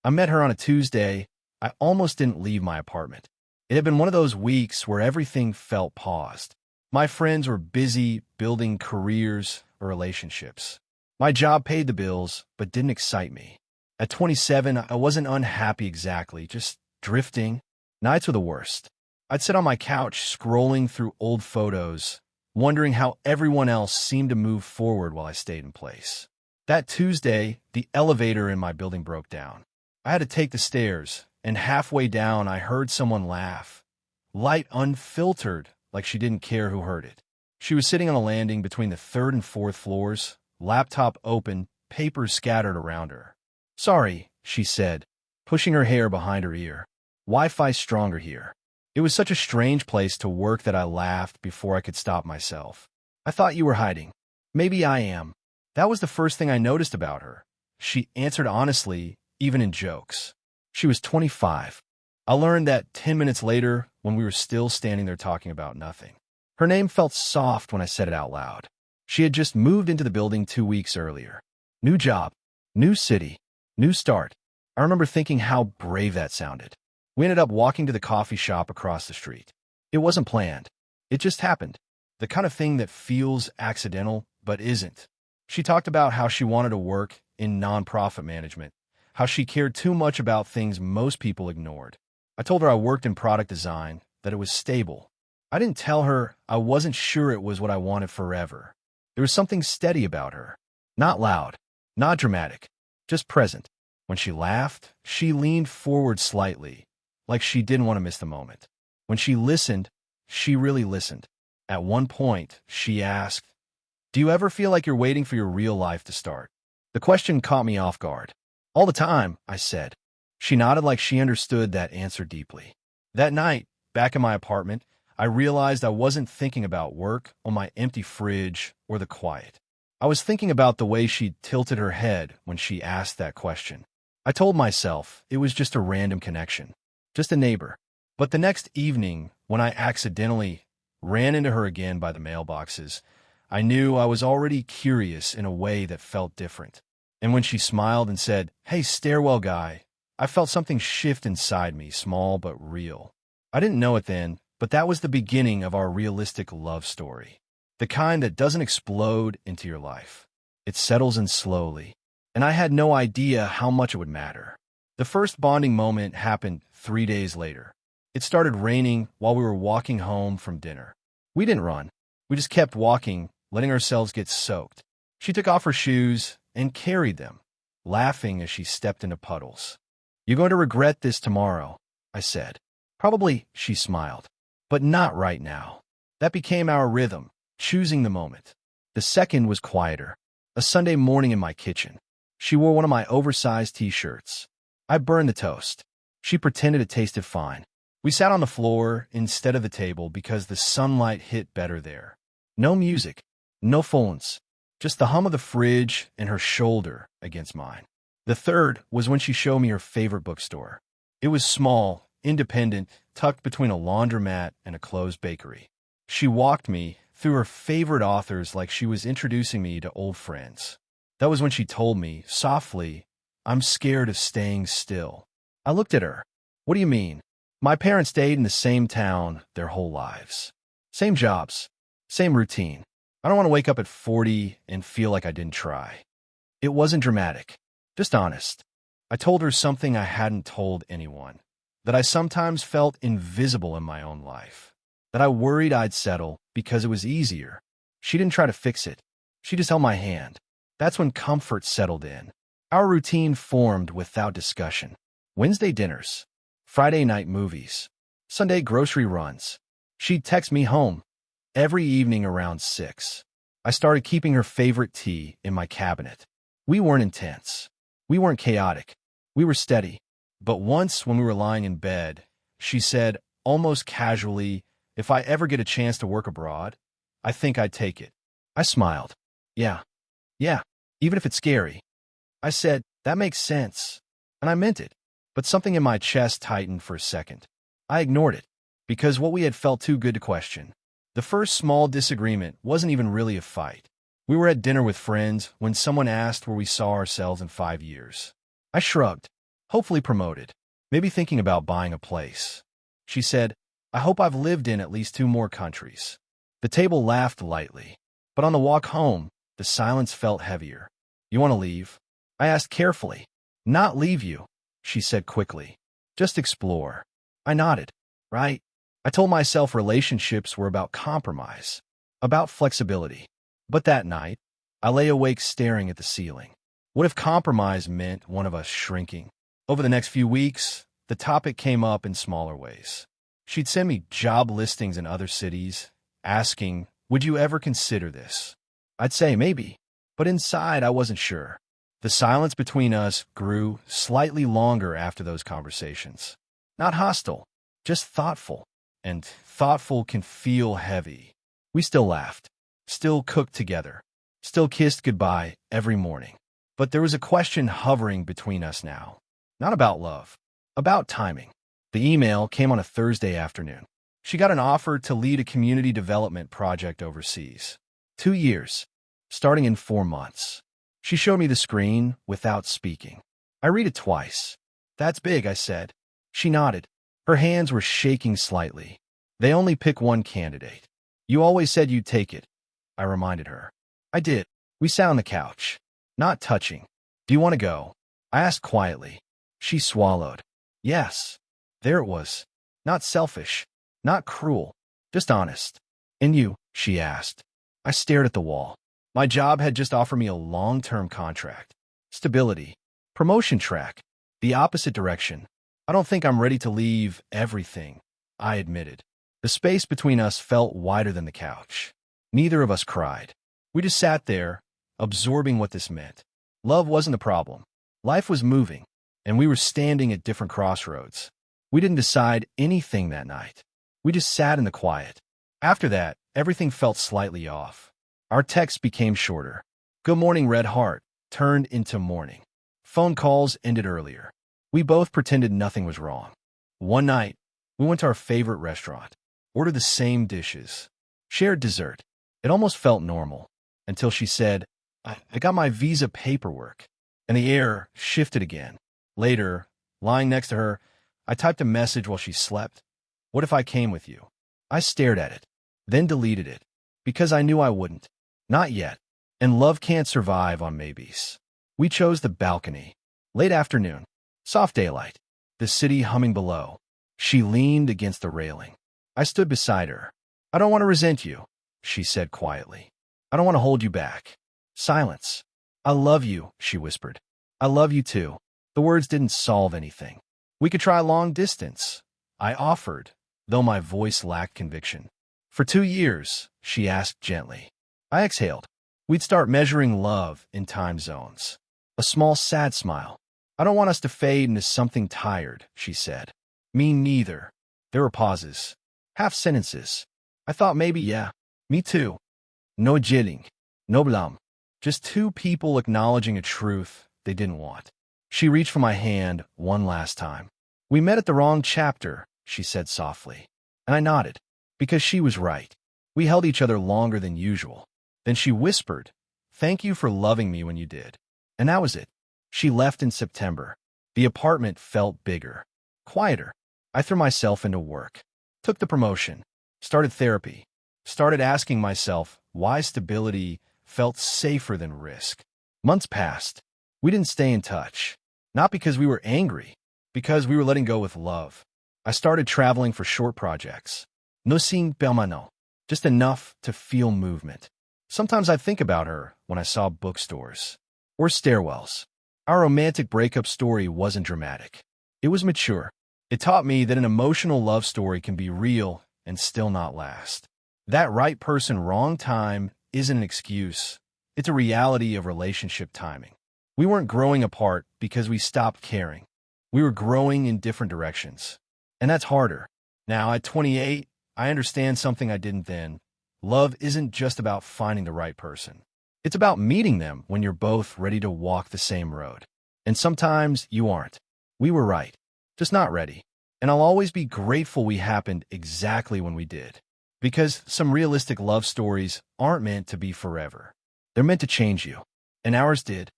I met her on a Tuesday. I almost didn't leave my apartment. It had been one of those weeks where everything felt paused. My friends were busy building careers or relationships. My job paid the bills, but didn't excite me. At 27, I wasn't unhappy exactly, just drifting. Nights were the worst. I'd sit on my couch scrolling through old photos, wondering how everyone else seemed to move forward while I stayed in place. That Tuesday, the elevator in my building broke down. I had to take the stairs, and halfway down I heard someone laugh. Light unfiltered, like she didn't care who heard it. She was sitting on a landing between the third and fourth floors, laptop open, papers scattered around her. "Sorry," she said, pushing her hair behind her ear. "Wi-Fi's stronger here." It was such a strange place to work that I laughed before I could stop myself. "I thought you were hiding." "Maybe I am." That was the first thing I noticed about her. She answered honestly, even in jokes. She was 25. I learned that 10 minutes later when we were still standing there talking about nothing. Her name felt soft when I said it out loud. She had just moved into the building 2 weeks earlier. New job, new city, new start. I remember thinking how brave that sounded. We ended up walking to the coffee shop across the street. It wasn't planned. It just happened. The kind of thing that feels accidental, but isn't. She talked about how she wanted to work in nonprofit management, how she cared too much about things most people ignored. I told her I worked in product design, that it was stable. I didn't tell her I wasn't sure it was what I wanted forever. There was something steady about her. Not loud, not dramatic, just present. When she laughed, she leaned forward slightly, like she didn't want to miss the moment. When she listened, she really listened. At one point, she asked, "Do you ever feel like you're waiting for your real life to start?" The question caught me off guard. "All the time," I said. She nodded like she understood that answer deeply. That night, back in my apartment, I realized I wasn't thinking about work or my empty fridge or the quiet. I was thinking about the way she tilted her head when she asked that question. I told myself it was just a random connection, just a neighbor. But the next evening, when I accidentally ran into her again by the mailboxes, I knew I was already curious in a way that felt different. And when she smiled and said, "Hey, stairwell guy," I felt something shift inside me, small but real. I didn't know it then, but that was the beginning of our realistic love story. The kind that doesn't explode into your life. It settles in slowly. And I had no idea how much it would matter. The first bonding moment happened 3 days later. It started raining while we were walking home from dinner. We didn't run. We just kept walking, letting ourselves get soaked. She took off her shoes and carried them, laughing as she stepped into puddles. "You're going to regret this tomorrow," I said. "Probably," she smiled. "But not right now." That became our rhythm, choosing the moment. The second was quieter. A Sunday morning in my kitchen. She wore one of my oversized t-shirts. I burned the toast. She pretended it tasted fine. We sat on the floor instead of the table because the sunlight hit better there. No music, no phones, just the hum of the fridge and her shoulder against mine. The third was when she showed me her favorite bookstore. It was small, independent, tucked between a laundromat and a closed bakery. She walked me through her favorite authors like she was introducing me to old friends. That was when she told me, softly, "I'm scared of staying still." I looked at her. "What do you mean?" "My parents stayed in the same town their whole lives. Same jobs, same routine. I don't want to wake up at 40 and feel like I didn't try." It wasn't dramatic, just honest. I told her something I hadn't told anyone, that I sometimes felt invisible in my own life, that I worried I'd settle because it was easier. She didn't try to fix it. She just held my hand. That's when comfort settled in. Our routine formed without discussion. Wednesday dinners, Friday night movies, Sunday grocery runs. She'd text me home every evening around 6. I started keeping her favorite tea in my cabinet. We weren't intense. We weren't chaotic. We were steady. But once when we were lying in bed, she said, almost casually, "If I ever get a chance to work abroad, I think I'd take it." I smiled. Yeah, even if it's scary." I said, "That makes sense." And I meant it. But something in my chest tightened for a second. I ignored it, because what we had felt too good to question. The first small disagreement wasn't even really a fight. We were at dinner with friends when someone asked where we saw ourselves in 5 years. I shrugged. hopefully promoted, maybe thinking about buying a place. She said, I hope I've lived in at least 2 more countries. The table laughed lightly, but on the walk home, the silence felt heavier. You want to leave? I asked carefully. Not leave you, she said quickly. Just explore. I nodded. Right? I told myself relationships were about compromise, about flexibility. But that night, I lay awake staring at the ceiling. What if compromise meant one of us shrinking? Over the next few weeks, the topic came up in smaller ways. She'd send me job listings in other cities, asking, would you ever consider this? I'd say maybe, but inside I wasn't sure. The silence between us grew slightly longer after those conversations. Not hostile, just thoughtful. And thoughtful can feel heavy. We still laughed, still cooked together, still kissed goodbye every morning. But there was a question hovering between us now. Not about love, about timing. The email came on a Thursday afternoon. She got an offer to lead a community development project overseas. 2 years, starting in 4 months. She showed me the screen without speaking. I read it twice. That's big, I said. She nodded. Her hands were shaking slightly. They only pick one candidate. You always said you'd take it, I reminded her. I did. We sat on the couch, not touching. Do you want to go? I asked quietly. She swallowed. Yes. There it was. Not selfish, not cruel, just honest. And you? She asked. I stared at the wall. My job had just offered me a long-term contract. Stability. Promotion track. The opposite direction. I don't think I'm ready to leave everything, I admitted. The space between us felt wider than the couch. Neither of us cried. We just sat there, absorbing what this meant. Love wasn't the problem. Life was moving, and we were standing at different crossroads. We didn't decide anything that night. We just sat in the quiet. After that, everything felt slightly off. Our texts became shorter. Good morning, Red Heart turned into morning. Phone calls ended earlier. We both pretended nothing was wrong. One night, we went to our favorite restaurant, ordered the same dishes, shared dessert. It almost felt normal, until she said, I got my visa paperwork, and the air shifted again. Later, lying next to her, I typed a message while she slept. What if I came with you? I stared at it, then deleted it, because I knew I wouldn't. Not yet, and love can't survive on maybes. We chose the balcony. Late afternoon. Soft daylight, the city humming below. She leaned against the railing. I stood beside her. I don't want to resent you, she said quietly. I don't want to hold you back. Silence. I love you, she whispered. I love you too. The words didn't solve anything. We could try long distance, I offered, though my voice lacked conviction. For 2 years, she asked gently. I exhaled. We'd start measuring love in time zones. A small sad smile. I don't want us to fade into something tired, she said. Me neither. There were pauses. Half sentences. I thought maybe, yeah, me too. No jidding. No blam. Just 2 people acknowledging a truth they didn't want. She reached for my hand one last time. We met at the wrong chapter, she said softly. And I nodded, because she was right. We held each other longer than usual. Then she whispered, thank you for loving me when you did. And that was it. She left in September. The apartment felt bigger, quieter. I threw myself into work, took the promotion, started therapy, started asking myself why stability felt safer than risk. Months passed. We didn't stay in touch, not because we were angry, because we were letting go with love. I started traveling for short projects. No sin permanent, just enough to feel movement. Sometimes I think about her when I saw bookstores or stairwells. Our romantic breakup story wasn't dramatic. It was mature. It taught me that an emotional love story can be real and still not last. That right person, wrong time isn't an excuse. It's a reality of relationship timing. We weren't growing apart because we stopped caring. We were growing in different directions. And that's harder. Now, at 28, I understand something I didn't then. Love isn't just about finding the right person. It's about meeting them when you're both ready to walk the same road. And sometimes you aren't. We were right, just not ready. And I'll always be grateful we happened exactly when we did. Because some realistic love stories aren't meant to be forever. They're meant to change you. And ours did.